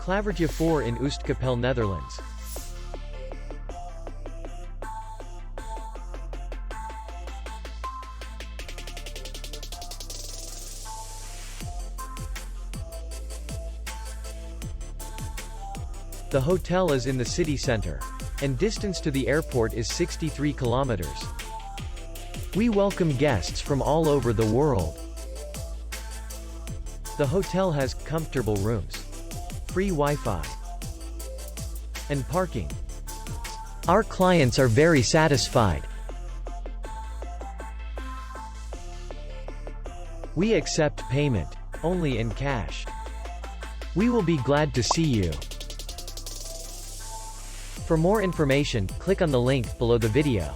Klavertje 4 in Oostkapelle, Netherlands. The hotel is in the city center, and distance to the airport is 63 kilometers. We welcome guests from all over the world. The hotel has comfortable rooms, free Wi-Fi, and parking. Our clients are very satisfied. We accept payment only in cash. We will be glad to see you. For more information, click on the link below the video.